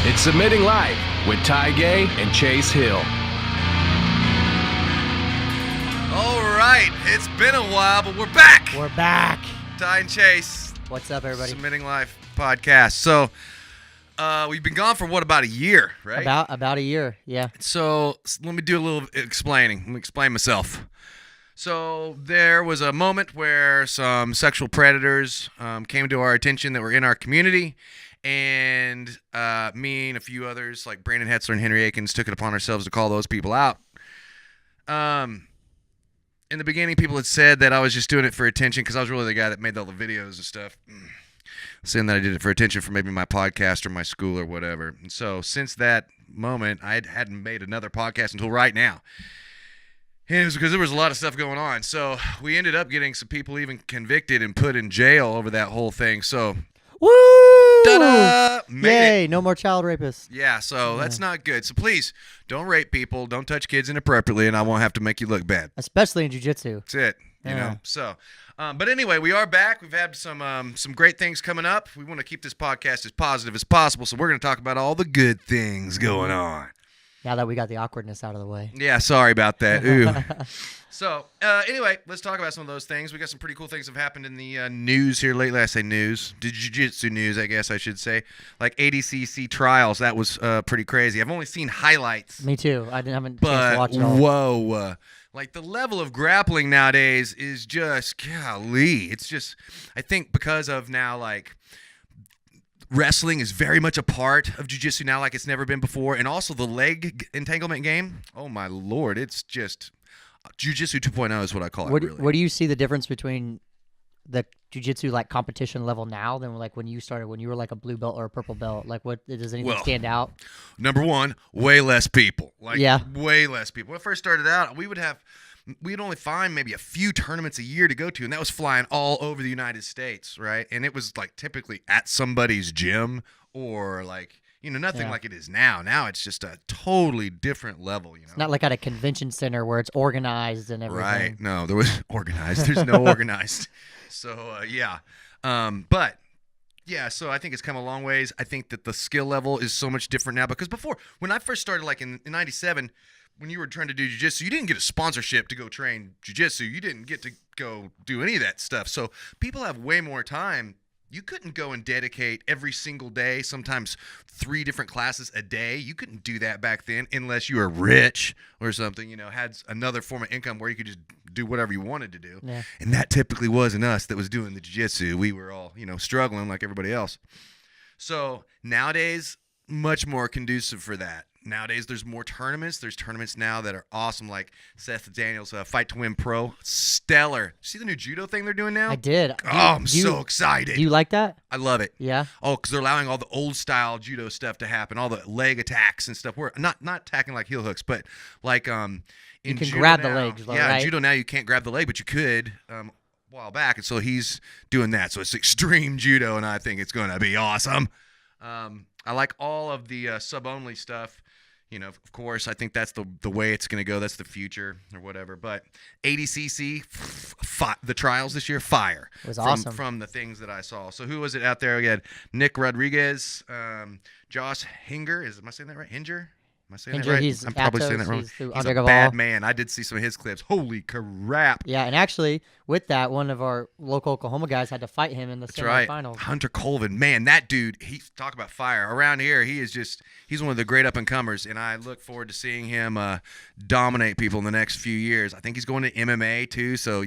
It's Submitting Live with Ty Gay and Chase Hill. All right, it's been a while, but we're back. We're back. Ty and Chase. What's up, everybody? Submitting Live podcast. So, we've been gone for about a year, right? About a year, yeah. So let me do a little explaining. Let me explain myself. So there was a moment where some sexual predators came to our attention that were in our community, and me and a few others, like Brandon Hetzler and Henry Akins, took it upon ourselves to call those people out. In the beginning, people had said that I was just doing it for attention because I was really the guy that made all the videos and stuff, saying that I did it for attention for maybe my podcast or my school or whatever. And so since that moment, I hadn't made another podcast until right now. And it was because there was a lot of stuff going on. So we ended up getting some people even convicted and put in jail over that whole thing. So, woo! ta-da! Yay! No more child rapists. Yeah, so that's not good. So please, don't rape people. Don't touch kids inappropriately, and I won't have to make you look bad. Especially in jiu-jitsu. That's it. You know. So, but anyway, we are back. We've had some great things coming up. We want to keep this podcast as positive as possible, so we're going to talk about all the good things going on. Now that we got the awkwardness out of the way. Yeah, sorry about that. Ooh. So, anyway, let's talk about some of those things. We got some pretty cool things that have happened in the news here lately. I say news. The jiu-jitsu news, I guess I should say. Like ADCC trials. That was pretty crazy. I've only seen highlights. Me too. I haven't chance to watch it all. Whoa. Like, the level of grappling nowadays is just, golly. It's just, I think because of now, like, wrestling is very much a part of jiu-jitsu now like it's never been before. And also the leg entanglement game. Oh, my Lord. It's just jiu-jitsu 2.0 is what I call it, really. What do you see the difference between the jiu-jitsu like competition level now than like when you started, when you were like a blue belt or a purple belt? Like, what does anything stand out? Number one, way less people. Like, yeah. Way less people. When I first started out, we'd only find maybe a few tournaments a year to go to, and that was flying all over the United States, right? And it was like typically at somebody's gym or like, nothing like it is now. Now it's just a totally different level, It's not like at a convention center where it's organized and everything. Right. No, there was organized. There's no organized. So, yeah. But, yeah, so I think it's come a long ways. I think that the skill level is so much different now because before, when I first started like in 97, when you were trying to do jiu-jitsu, you didn't get a sponsorship to go train jiu-jitsu. You didn't get to go do any of that stuff. So people have way more time. You couldn't go and dedicate every single day, sometimes 3 different classes a day. You couldn't do that back then unless you were rich or something, had another form of income where you could just do whatever you wanted to do. Yeah. And that typically wasn't us that was doing the jiu-jitsu. We were all, struggling like everybody else. So nowadays, much more conducive for that. Nowadays, there's more tournaments. There's tournaments now that are awesome, like Seth Daniels' Fight to Win Pro. Stellar. See the new judo thing they're doing now? I did. I'm so excited. Do you like that? I love it. Yeah? Oh, because they're allowing all the old-style judo stuff to happen, all the leg attacks and stuff. We're not attacking like heel hooks, but like in you can judo grab now, the legs, though, yeah, right? in judo now you can't grab the leg, but you could a while back, and so he's doing that. So it's extreme judo, and I think it's going to be awesome. I like all of the sub-only stuff. Of course, I think that's the way it's going to go. That's the future or whatever. But ADCC, the trials this year, fire. It was awesome. From the things that I saw. So who was it out there? We had Nick Rodriguez, Josh Hinger. Am I saying that right? Hinger? Am I saying that right? I'm probably saying that wrong. He's a bad man. I did see some of his clips. Holy crap. Yeah, and actually, with that, one of our local Oklahoma guys had to fight him in the semifinals. Right. Hunter Colvin. Man, that dude, talk about fire. Around here, he's one of the great up-and-comers, and I look forward to seeing him dominate people in the next few years. I think he's going to MMA, too, so,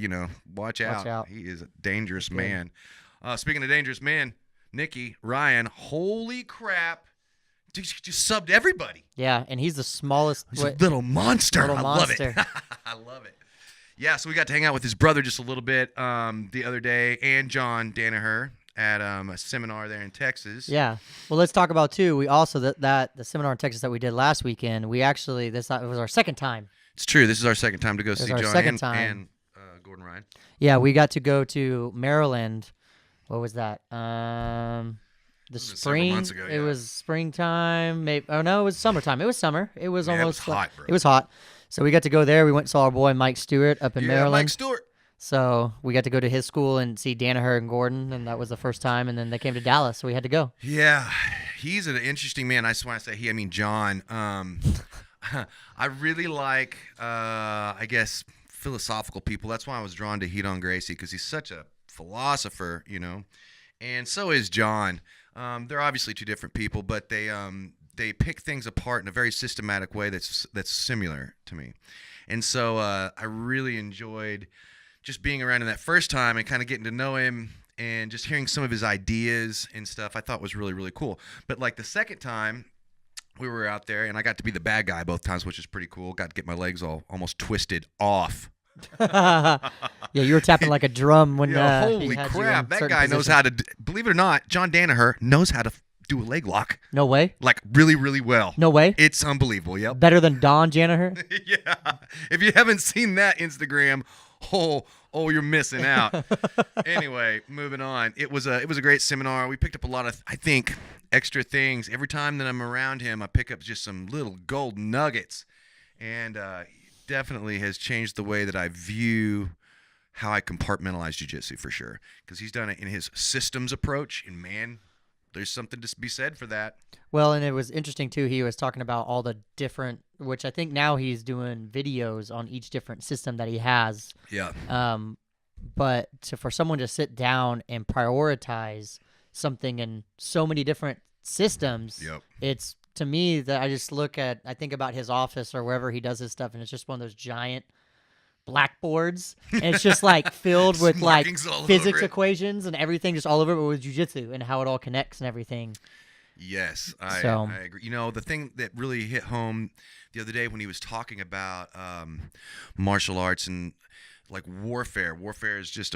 watch out. He is a dangerous man. Speaking of dangerous men, Nicky Ryan, holy crap. Just subbed everybody. Yeah, and he's the smallest. He's a little monster. I love it. I love it. Yeah, so we got to hang out with his brother just a little bit the other day, and John Danaher at a seminar there in Texas. Yeah. Well, let's talk about, too, we also, the seminar in Texas that we did last weekend, it was our second time. It's true. This is our second time to go see John and Gordon Ryan. Yeah, we got to go to Maryland. What was that? The spring. Months ago, yeah. It was springtime. Maybe. Oh no, it was summertime. It was summer. It was almost. It was hot, bro. It was hot. So we got to go there. We went and saw our boy Mike Stewart up in Maryland. Mike Stewart. So we got to go to his school and see Danaher and Gordon, and that was the first time. And then they came to Dallas, so we had to go. Yeah, he's an interesting man. I just want to say he, I mean John. I really like, I guess, philosophical people. That's why I was drawn to Hedon Gracie, because he's such a philosopher, you know. And so is John. They're obviously two different people, but they pick things apart in a very systematic way that's similar to me. And so I really enjoyed just being around him that first time and kind of getting to know him and just hearing some of his ideas and stuff. I thought was really, really cool. But like the second time, we were out there, and I got to be the bad guy both times, which is pretty cool. Got to get my legs almost twisted off. Yeah, you were tapping like a drum when. Yeah, he holy had you crap! in That certain guy knows positions. how to. Believe it or not, John Danaher knows how to do a leg lock No way. like really, really well. No way. It's unbelievable. Yep. Better than Don Janaher. Yeah. If you haven't seen that Instagram, oh, you're missing out. Anyway, moving on. It was a great seminar. We picked up a lot of, I think, extra things. Every time that I'm around him, I pick up just some little gold nuggets, and he definitely has changed the way that I view how I compartmentalize jiu-jitsu for sure. Because he's done it in his systems approach, and man, there's something to be said for that. Well, and it was interesting too. He was talking about all the different, which I think now he's doing videos on each different system that he has. Yeah. But for someone to sit down and prioritize something in so many different systems, Yep. it's to me that I think about his office or wherever he does his stuff, and it's just one of those giant blackboards, and it's just like filled with like Markings all over physics it. equations and everything just all over it, but with jiu-jitsu and how it all connects and everything. Yes, So- I agree. You know, the thing that really hit home the other day when he was talking about martial arts and like warfare. Warfare is just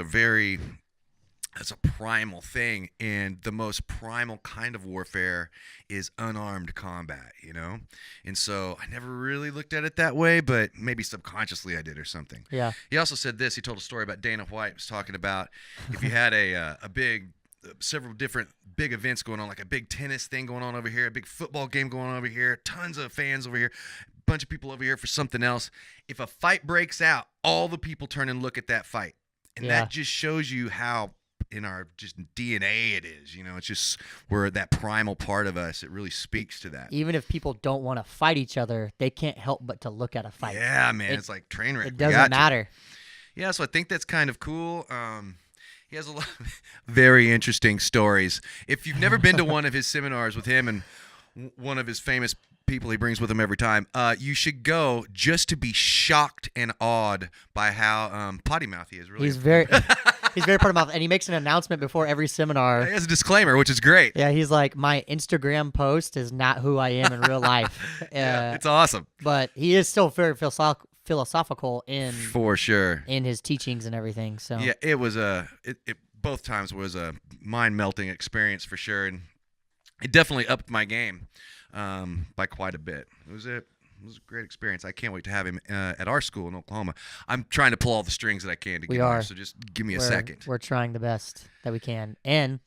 that's a primal thing, and the most primal kind of warfare is unarmed combat, you know? And so I never really looked at it that way, but maybe subconsciously I did or something. Yeah. He also said this. He told a story about Dana White. He was talking about if you had several different big events going on, like a big tennis thing going on over here, a big football game going on over here, tons of fans over here, a bunch of people over here for something else. If a fight breaks out, all the people turn and look at that fight. And Yeah. that just shows you how in our just DNA it is, you know, it's just where that primal part of us, it really speaks to that. Even if people don't want to fight each other, they can't help but to look at a fight. Yeah, man, it's like train wreck. It We doesn't got you. matter. Yeah, so I think that's kind of cool. He has a lot of very interesting stories. If you've never been to one of his seminars with him and one of his famous people he brings with him every time, you should go just to be shocked and awed by how potty mouth he is. Really, He's very part of mouth, and he makes an announcement before every seminar. He has a disclaimer, which is great. Yeah, he's like, my Instagram post is not who I am in real life. Yeah, it's awesome But he is still very philosophical in for sure. in his teachings and everything. So Yeah, it was both times was a mind melting experience for sure, and it definitely upped my game by quite a bit. It was a great experience. I can't wait to have him at our school in Oklahoma. I'm trying to pull all the strings that I can to We get him there, are. so just give me a second. We're trying the best that we can, and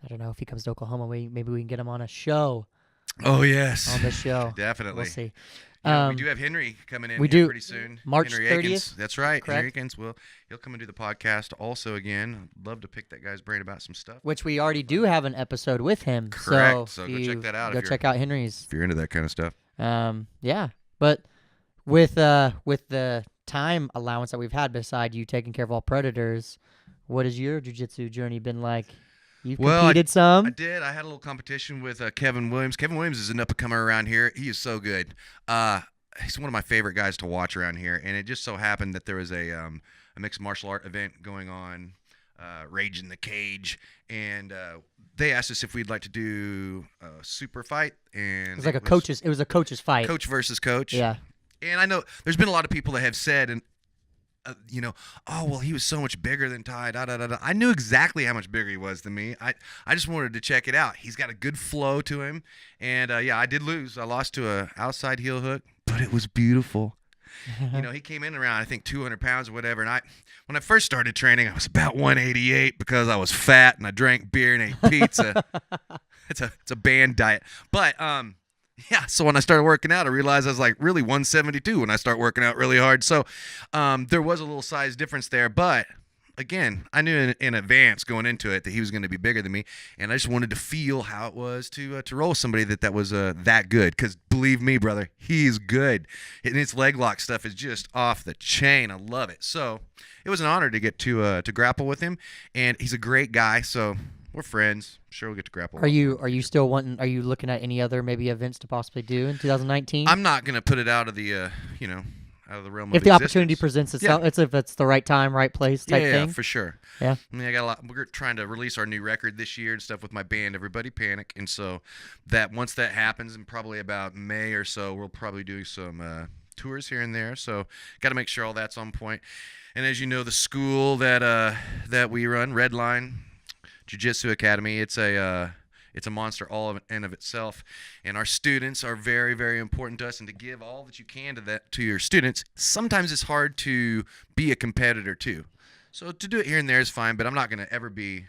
I don't know if he comes to Oklahoma, maybe we can get him on a show. Oh yes, On the show, definitely. we'll see. Yeah, we do have Henry coming in we here do. pretty soon. March Henry 30th, Akins. That's right. Henry correct? Akins he'll come and do the podcast also again. I'd love to pick that guy's brain about some stuff. Which we already do have an episode with him. Correct. So go check you that out Go if you're- check out Henry's. If you're into that kind of stuff. Yeah, but with the time allowance that we've had, beside you taking care of all predators, what has your jiu-jitsu journey been like? You've competed some. I did. I had a little competition with Kevin Williams. Kevin Williams is an up-and-comer around here. He is so good. He's one of my favorite guys to watch around here. And it just so happened that there was a mixed martial art event going on, Rage in the Cage, and they asked us if we'd like to do a super fight. And It was like it was a coach's fight. coach versus coach. Yeah. And I know there's been a lot of people that have said, and oh, well, he was so much bigger than Ty. Da, da, da, da. I knew exactly how much bigger he was than me. I just wanted to check it out. He's got a good flow to him. And, I did lose. I lost to a outside heel hook, but it was beautiful. He came in around, I think, 200 pounds or whatever. And when I first started training, I was about 188 because I was fat and I drank beer and ate pizza. It's a band diet. But, so when I started working out, I realized I was like really 172 when I start working out really hard. So there was a little size difference there, but again, I knew in advance going into it that he was going to be bigger than me, and I just wanted to feel how it was to roll with somebody that was that good. Because believe me, brother, he's good. And his leg lock stuff is just off the chain. I love it. So it was an honor to get to grapple with him, and he's a great guy. So we're friends. I'm sure we'll get to grapple. Are you still wanting? Are you looking at any other maybe events to possibly do in 2019? I'm not going to put it out of the out of the realm of if the existence. opportunity presents itself, it's if it's the right time, right place type yeah, thing. Yeah, for sure. Yeah. I mean, I got a lot. We're trying to release our new record this year and stuff with my band, Everybody Panic, and so that once that happens, in probably about May or so, we'll probably do some tours here and there. So got to make sure all that's on point. And as you know, the school that we run, Redline Jiu-Jitsu Academy, it's a monster all in of itself, and our students are very, very important to us. And to give all that you can to your students, sometimes it's hard to be a competitor too. So to do it here and there is fine, but I'm not going to ever be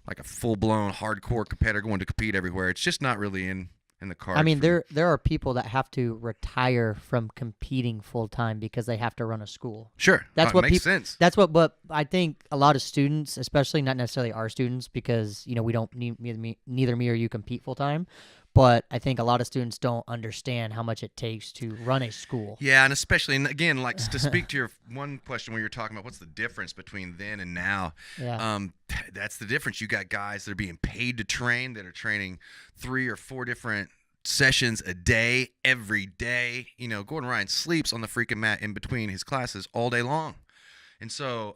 like a full-blown hardcore competitor going to compete everywhere. It's just not really in the cards. I mean, there are people that have to retire from competing full time because they have to run a school. Sure, That's what makes sense. That's what, but I think a lot of students, especially not necessarily our students, because we don't neither me or you compete full time. But I think a lot of students don't understand how much it takes to run a school. Yeah, and especially, and again, like to speak to your one question where you're talking about what's the difference between then and now. Yeah. That's the difference. You got guys that are being paid to train, that are training 3 or 4 different sessions a day, every day. Gordon Ryan sleeps on the freaking mat in between his classes all day long. And so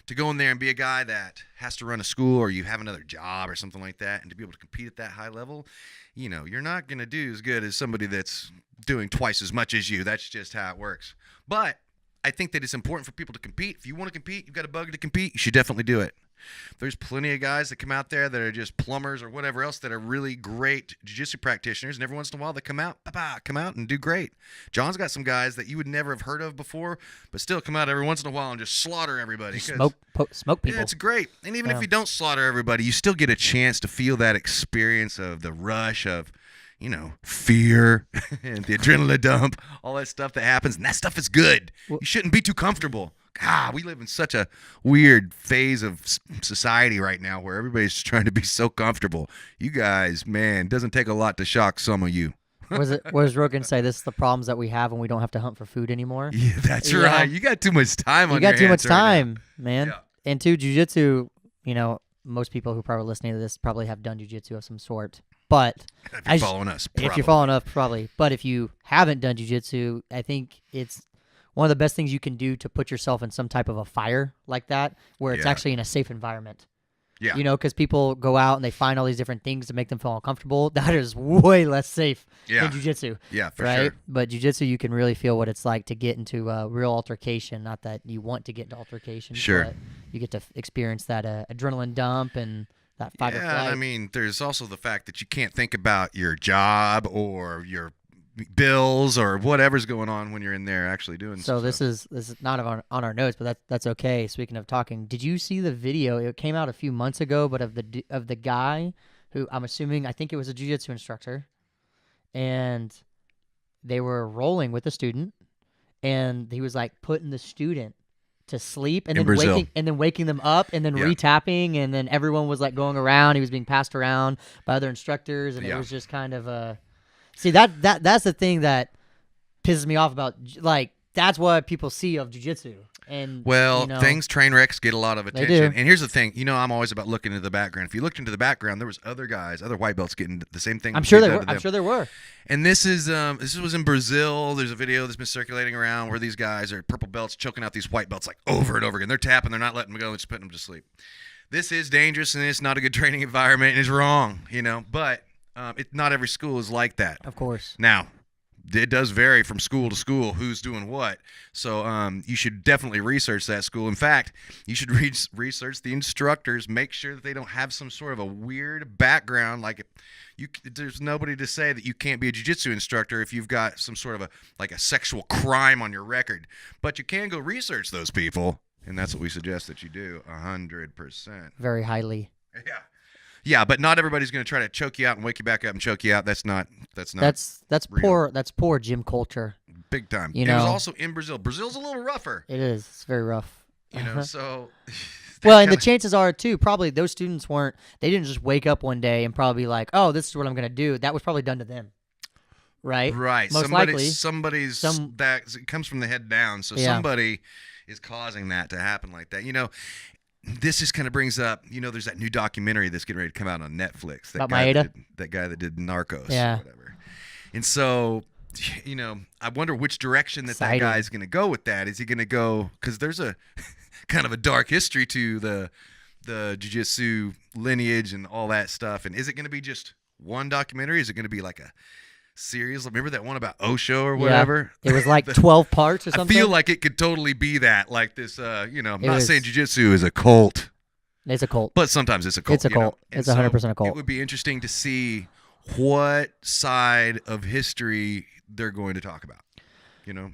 to go in there and be a guy that has to run a school, or you have another job or something like that, and to be able to compete at that high level, you're not going to do as good as somebody that's doing twice as much as you. That's just how it works. But I think that it's important for people to compete. If you want to compete, you've got a bug to compete, you should definitely do it. There's plenty of guys that come out there that are just plumbers or whatever else that are really great jiu-jitsu practitioners, and every once in a while they come out and do great. John's got some guys that you would never have heard of before, but still come out every once in a while and just slaughter everybody. Smoke people. Yeah, it's great. And even if you don't slaughter everybody, you still get a chance to feel that experience of the rush of fear and the adrenaline dump, all that stuff that happens, and that stuff is good. You shouldn't be too comfortable. God, we live in such a weird phase of society right now where everybody's just trying to be so comfortable. You guys, man, it doesn't take a lot to shock some of you. What does Rogan say? This is the problems that we have when we don't have to hunt for food anymore. Yeah, that's right. You got too much time on your hands. You got too much time, man. Yeah. And to jiu-jitsu, most people who probably listening to this probably have done jiu-jitsu of some sort. But if you're following us, probably. If you're following us, probably. But if you haven't done jiu-jitsu, I think it's one of the best things you can do to put yourself in some type of a fire like that, where it's actually in a safe environment. Yeah. Because people go out and they find all these different things to make them feel uncomfortable. That is way less safe than jiu-jitsu. Yeah, for right? sure. But jiu-jitsu, you can really feel what it's like to get into a real altercation. Not that you want to get into altercation. Sure. But you get to experience that adrenaline dump and that fight or flight. I mean, there's also the fact that you can't think about your job or your bills or whatever's going on when you're in there actually doing so stuff. This is not on our notes, but that's okay. Speaking of talking, did you see the video? It came out a few months ago, but of the guy who I think it was a jiu-jitsu instructor, and they were rolling with a student, and he was like putting the student to sleep and then waking them up and then retapping, and then everyone was like going around. He was being passed around by other instructors, and it was just kind of a see that's the thing that pisses me off about, like, that's what people see of jiu-jitsu. And train wrecks get a lot of attention. And here's the thing, I'm always about looking into the background. If you looked into the background, there was other white belts getting the same thing. I'm sure there were. And this was in Brazil. There's a video that's been circulating around where these guys are purple belts choking out these white belts like over and over again. They're tapping, they're not letting them go, they're just putting them to sleep. This is dangerous, and it's not a good training environment, and it's wrong, but not every school is like that. Of course. Now, it does vary from school to school who's doing what. So you should definitely research that school. In fact, you should research the instructors. Make sure that they don't have some sort of a weird background. Like, there's nobody to say that you can't be a jiu-jitsu instructor if you've got some sort of a sexual crime on your record. But you can go research those people, and that's what we suggest that you do 100%. Very highly. Yeah. Yeah, but not everybody's going to try to choke you out and wake you back up and choke you out. That's poor. That's poor gym culture. Big time. It was also in Brazil. Brazil's a little rougher. It is. It's very rough. So Well, and the chances are too, probably those students they didn't just wake up one day and probably be like, oh, this is what I'm gonna do. That was probably done to them, right? Right. Most likely, That it comes from the head down. So somebody is causing that to happen like that. This just kind of brings up, there's that new documentary that's getting ready to come out on Netflix. About Maeda? That guy that did Narcos Yeah. or whatever. And so, I wonder which direction that guy's going to go with that. Is he going to go, because there's a kind of a dark history to the jiu-jitsu lineage and all that stuff. And is it going to be just one documentary? Is it going to be like a series? Remember that one about Osho or whatever? Yeah. It was like 12 parts or something. I feel like it could totally be that, like this, I'm not saying jiu-jitsu is a cult. It's a cult. But sometimes it's a cult. It's a cult. It's 100% a cult. It would be interesting to see what side of history they're going to talk about,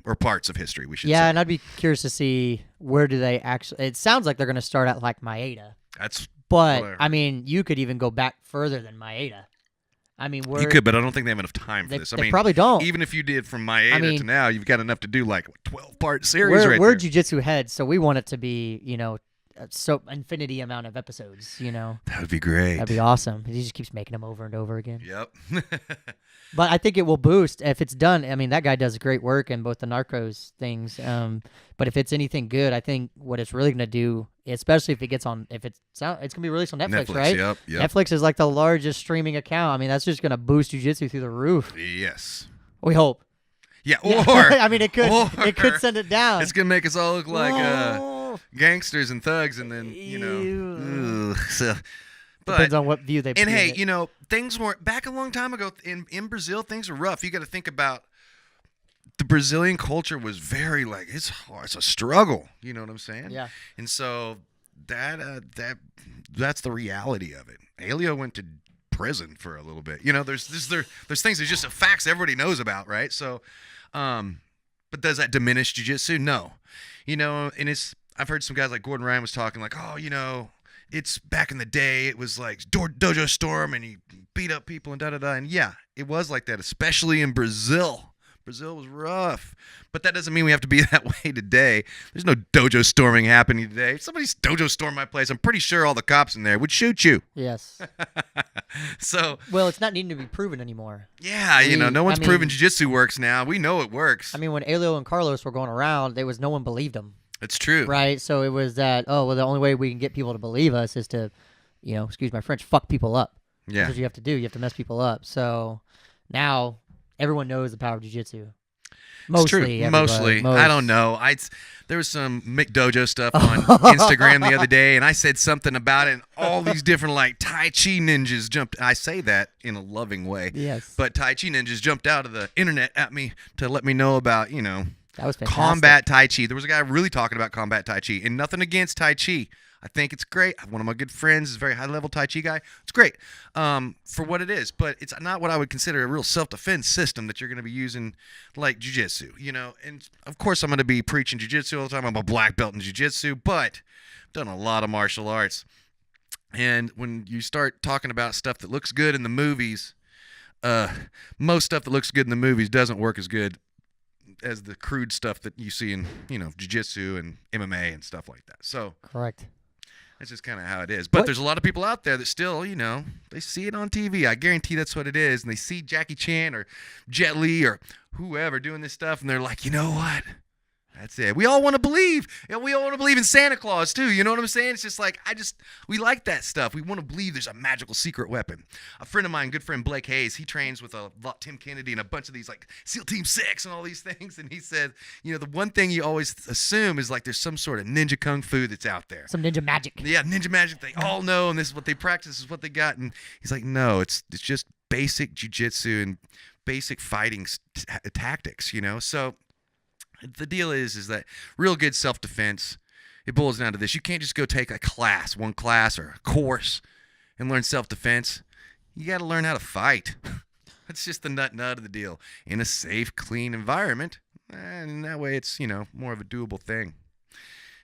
or parts of history, we should say. Yeah, and I'd be curious to see where do they actually... It sounds like they're going to start at like Maeda. But, I mean, you could even go back further than Maeda. I mean, you could, but I don't think they have enough time for this. They probably don't. Even if you did from Maeda to now, you've got enough to do like a 12-part series right there. We're jiu-jitsu heads, so we want it to be, so infinity amount of episodes, That would be great. That'd be awesome. He just keeps making them over and over again. Yep. But I think it will boost if it's done. I mean, that guy does great work in both the Narcos things. But if it's anything good, I think what it's really going to do, especially if it gets on, it's going to be released on Netflix, right? Yep. Netflix is like the largest streaming account. I mean, that's just going to boost jiu-jitsu through the roof. Yes. We hope. Yeah. Or I mean, it could send it down. It's going to make us all look like gangsters and thugs, and then so. But, depends on what view they. And hey, things weren't back a long time ago in Brazil. Things were rough. You got to think about the Brazilian culture was very it's hard. It's a struggle. You know what I'm saying? Yeah. And so that's the reality of it. Elio went to prison for a little bit. There's things that's just facts everybody knows about, right? So, but does that diminish jiu-jitsu? No. And I've heard some guys like Gordon Ryan was talking like, it's back in the day, it was like Dojo Storm and he beat up people and da-da-da. And yeah, it was like that, especially in Brazil. Brazil was rough. But that doesn't mean we have to be that way today. There's no dojo storming happening today. If somebody's dojo stormed my place, I'm pretty sure all the cops in there would shoot you. Yes. Well, it's not needing to be proven anymore. Yeah, no one's proven jiu-jitsu works now. We know it works. I mean, when Elio and Carlos were going around, no one believed them. It's true. Right? So it was that, the only way we can get people to believe us is to, excuse my French, fuck people up. Yeah. That's what you have to do. You have to mess people up. So now everyone knows the power of jiu-jitsu. Mostly. I don't know. There was some McDojo stuff on Instagram the other day, and I said something about it, and all these different, Tai Chi ninjas jumped. I say that in a loving way. Yes. But Tai Chi ninjas jumped out of the internet at me to let me know about, that was fantastic. Combat Tai Chi. There was a guy really talking about combat Tai Chi, and nothing against Tai Chi. I think it's great. One of my good friends is a very high-level Tai Chi guy. It's great for what it is, but it's not what I would consider a real self-defense system that you're going to be using like jiu-jitsu, And, of course, I'm going to be preaching jiu-jitsu all the time. I'm a black belt in jiu-jitsu, but I've done a lot of martial arts. And when you start talking about stuff that looks good in the movies, most stuff that looks good in the movies doesn't work as good as the crude stuff that you see in, jiu-jitsu and MMA and stuff like that. So correct. That's just kind of how it is. But there's a lot of people out there that still, they see it on TV. I guarantee that's what it is. And they see Jackie Chan or Jet Li or whoever doing this stuff, and they're like, you know what? That's it. We all want to believe. We all want to believe in Santa Claus, too. You know what I'm saying? It's just like, we like that stuff. We want to believe there's a magical secret weapon. A friend of mine, good friend Blake Hayes, he trains with Tim Kennedy and a bunch of these, SEAL Team 6 and all these things. And he said, the one thing you always assume is, there's some sort of ninja kung fu that's out there. Some ninja magic. Yeah, ninja magic. They all know, and this is what they practice, this is what they got. And he's like, no, it's just basic jiu-jitsu and basic fighting tactics, So the deal is that real good self-defense, it boils down to this. You can't just go take one class or a course and learn self-defense. You got to learn how to fight. That's just the nut of the deal in a safe, clean environment. And that way it's, more of a doable thing.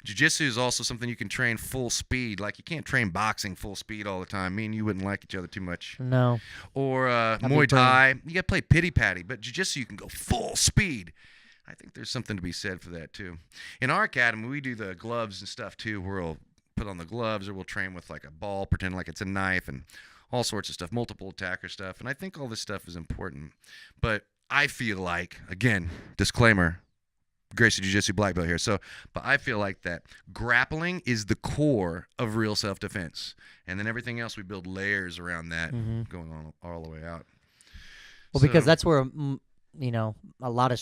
Jiu-jitsu is also something you can train full speed. You can't train boxing full speed all the time. Me and you wouldn't like each other too much. No. Or Muay Thai. You got to play pity-patty. But jiu-jitsu, you can go full speed. I think there's something to be said for that, too. In our academy, we do the gloves and stuff, too, where we'll put on the gloves, or we'll train with like a ball, pretend like it's a knife, and all sorts of stuff, multiple attacker stuff. And I think all this stuff is important. But I feel like, again, disclaimer, Gracie Jiu-Jitsu black belt here. But I feel like that grappling is the core of real self-defense. And then everything else, we build layers around that going on all the way out. Well, because that's where, a lot of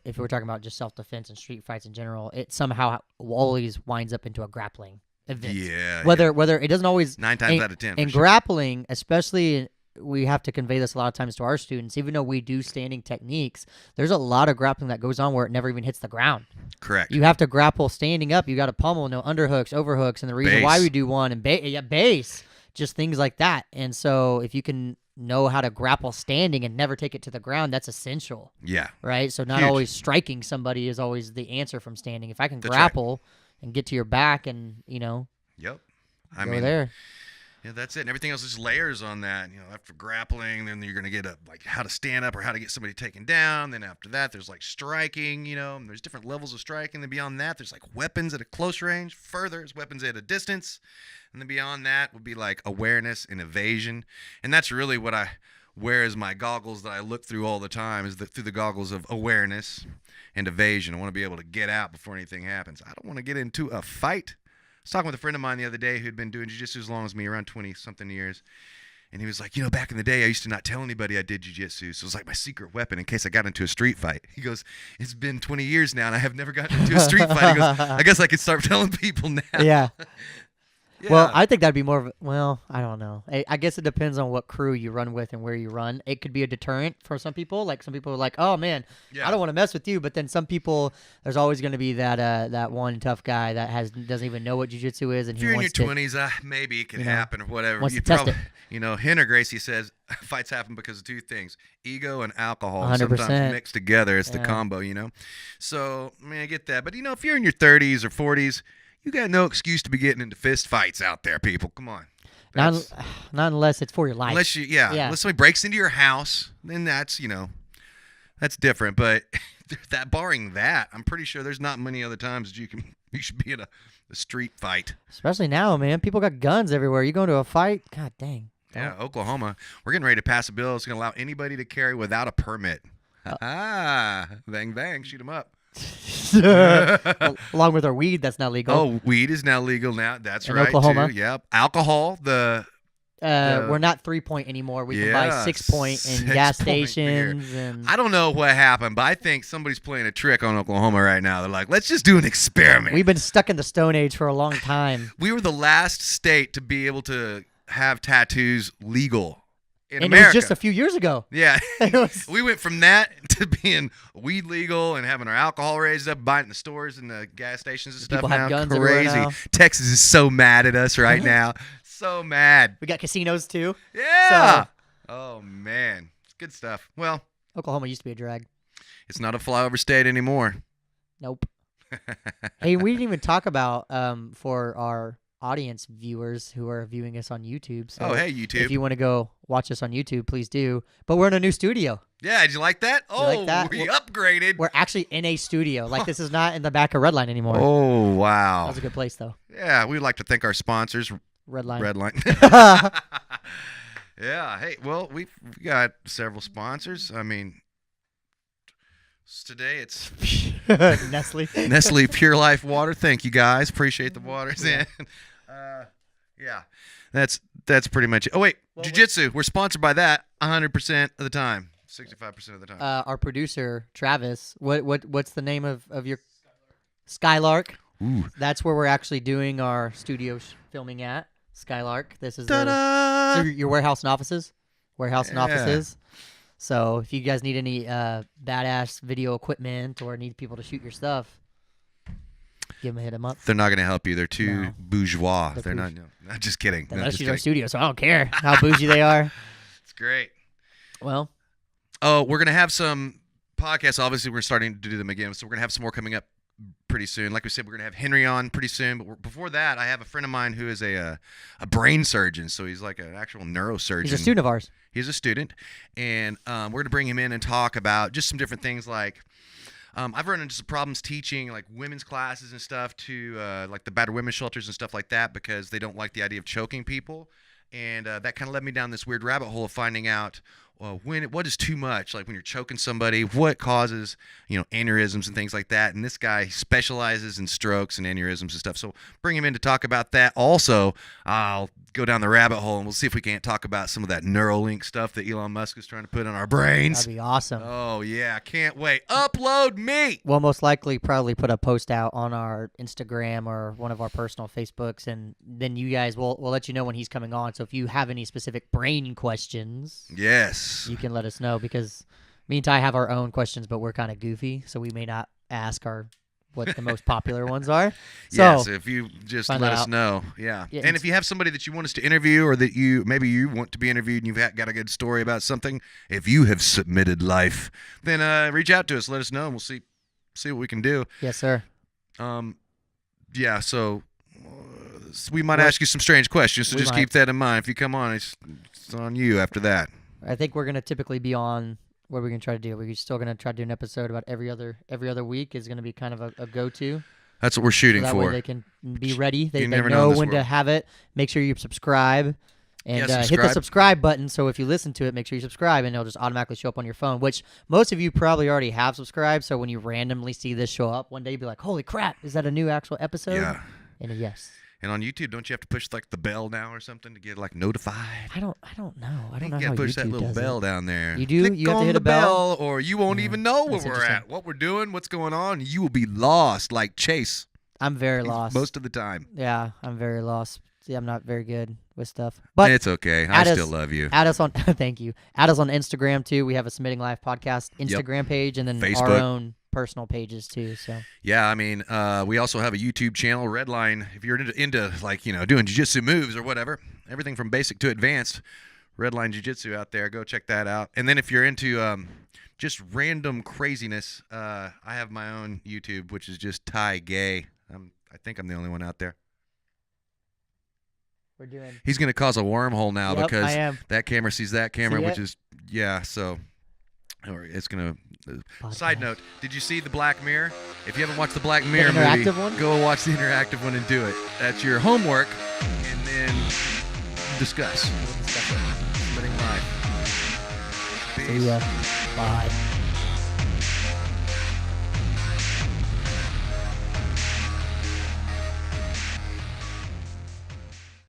if we're talking about just self-defense and street fights in general, it somehow always winds up into a grappling event. Yeah. Whether it doesn't always. 9 times out of 10. And grappling, especially, we have to convey this a lot of times to our students, even though we do standing techniques, there's a lot of grappling that goes on where it never even hits the ground. Correct. You have to grapple standing up. You got to pummel, no underhooks, overhooks, and the reason why we do one, and base, just things like that. And so if you can know how to grapple standing and never take it to the ground, that's essential. Yeah. Right? So not always striking somebody is always the answer from standing. If I can That's grapple and get to your back and, Yep. go there. Yeah, that's it. And everything else is layers on that. After grappling, then you're going to get how to stand up or how to get somebody taken down. Then after that, there's like striking, and there's different levels of striking. Then beyond that, there's like weapons at a close range. Further is weapons at a distance. And then beyond that would be like awareness and evasion. And that's really what I wear as my goggles that I look through all the time, is through the goggles of awareness and evasion. I want to be able to get out before anything happens. I don't want to get into a fight. I was talking with a friend of mine the other day who'd been doing jiu-jitsu as long as me, around 20-something years. And he was like, back in the day, I used to not tell anybody I did jiu-jitsu. So it was like my secret weapon in case I got into a street fight. He goes, it's been 20 years now, and I have never gotten into a street fight. He goes, I guess I could start telling people now. Yeah. Yeah. Well, I think that'd be more of I don't know. I guess it depends on what crew you run with and where you run. It could be a deterrent for some people. Like some people are like, oh, man, I don't want to mess with you. But then some people, there's always going to be that one tough guy that doesn't even know what jiu-jitsu is. And if you're in your 20s, maybe it can happen or whatever. Wants to test it. Henner Gracie says fights happen because of two things: ego and alcohol. 100%. Sometimes mixed together. It's the combo, So, I get that. But, if you're in your 30s or 40s, you got no excuse to be getting into fist fights out there, people. Come on. Not unless it's for your life. Unless somebody breaks into your house, then that's, that's different. But barring that, I'm pretty sure there's not many other times that you should be in a street fight. Especially now, man. People got guns everywhere. You go into a fight, god dang. Yeah, Oklahoma. We're getting ready to pass a bill that's going to allow anybody to carry without a permit. Bang, bang, shoot them up. Along with our weed, that's not legal. Oh, weed is now legal now. That's in right. Oklahoma. Too. Yep. Alcohol. We're not 3-point anymore. We can buy 6-point in gas stations. And I don't know what happened, but I think somebody's playing a trick on Oklahoma right now. They're like, let's just do an experiment. We've been stuck in the Stone Age for a long time. We were the last state to be able to have tattoos legal in and America. It was just a few years ago. Yeah. We went from that to being weed legal and having our alcohol raised up, buying it in the stores and the gas stations and stuff. People now. have guns everywhere Crazy. now. Texas is so mad at us right now. So mad. We got casinos too. Yeah. Oh man, it's good stuff. Well, Oklahoma used to be a drag. It's not a flyover state anymore. Nope. Hey, we didn't even talk about for our audience viewers who are viewing us on YouTube. So hey, YouTube. If you want to go watch us on YouTube, please do. But we're in a new studio. Yeah, did you like that? Like that? We upgraded. We're actually in a studio. Like this is not in the back of Redline anymore. Oh, wow. That was a good place though. Yeah, we'd like to thank our sponsors. Redline. Yeah. Hey, well, we got several sponsors. I mean, today it's Nestle Pure Life Water. Thank you guys. Appreciate the waters. Yeah. Yeah. That's pretty much it. Oh wait, Jiu-Jitsu. We're sponsored by that 100% of the time. 65% of the time. Our producer Travis. What's the name of your Skylark? Ooh. That's where we're actually doing our studio filming at. Skylark. This is your warehouse and offices. And offices. So if you guys need any badass video equipment or need people to shoot your stuff, hit them up. They're not going to help you. They're too bourgeois. They're not. No, just kidding. Let's use our studio, so I don't care how bougie they are. It's great. Well. Oh, we're going to have some podcasts. Obviously, we're starting to do them again. So we're going to have some more coming up pretty soon. Like we said, we're going to have Henry on pretty soon. But before that, I have a friend of mine who is a brain surgeon. So he's like an actual neurosurgeon. He's a student of ours. He's a student. And we're going to bring him in and talk about just some different things like I've run into some problems teaching like women's classes and stuff to like the battered women's shelters and stuff like that because they don't like the idea of choking people. And that kind of led me down this weird rabbit hole of finding out what is too much, like when you're choking somebody, what causes, aneurysms and things like that. And this guy specializes in strokes and aneurysms and stuff. So bring him in to talk about that. Also, I'll go down the rabbit hole and we'll see if we can't talk about some of that Neuralink stuff that Elon Musk is trying to put in our brains. That'd be awesome. Oh, yeah. Can't wait. Upload me. We'll most likely probably put a post out on our Instagram or one of our personal Facebooks, and then you guys we'll let you know when he's coming on. So if you have any specific brain questions, yes, you can let us know, because me and Ty have our own questions, but we're kind of goofy, so we may not ask what the most popular ones are. So yes, if you just let us out. know. Yeah. Yeah, And if you have somebody that you want us to interview, or that maybe you want to be interviewed and you've got a good story about something, if you have submitted life, then reach out to us, let us know, and we'll see what we can do. Yes, sir. Yeah, so we might ask you some strange questions, so just keep that in mind. If you come on, it's on you after that. I think we're going to typically be on. What are we going to try to do? We're still going to try to do an episode about every other week is going to be kind of a go-to. That's what we're shooting that for. way they can be ready. They never know know when to have it. Make sure you subscribe. And hit the subscribe button, so if you listen to it, make sure you subscribe, and it'll just automatically show up on your phone, which most of you probably already have subscribed, so when you randomly see this show up, one day you'll be like, holy crap, is that a new actual episode? Yeah. And yes. And on YouTube, don't you have to push like the bell now or something to get like notified? I don't know. I don't know you how gotta push YouTube that little does bell it. down there. You do? Click You have to on hit the a bell? or you won't even know where we're at, what we're doing, what's going on. You will be lost like Chase. I'm very lost. Most of the time. Yeah, I'm very lost. See, I'm not very good with stuff. But it's okay. I still love you. Add us on thank you. Add us on Instagram too. We have a Submitting Live podcast Instagram page, and then Facebook. our own personal pages too. So yeah, I mean, we also have a YouTube channel, Redline. If you're into like doing jiu-jitsu moves or whatever, everything from basic to advanced, Redline Jiu-Jitsu out there. Go check that out. And then if you're into just random craziness, I have my own YouTube, which is just Ty Gay. I think I'm the only one out there. we're doing. He's going to cause a wormhole now because that camera sees that camera, which is so. It's going to. Side note: did you see the Black Mirror? If you haven't watched the Black Mirror movie, go watch the interactive one and do it. That's your homework, and then discuss. Submitting live. Peace. See ya. Bye.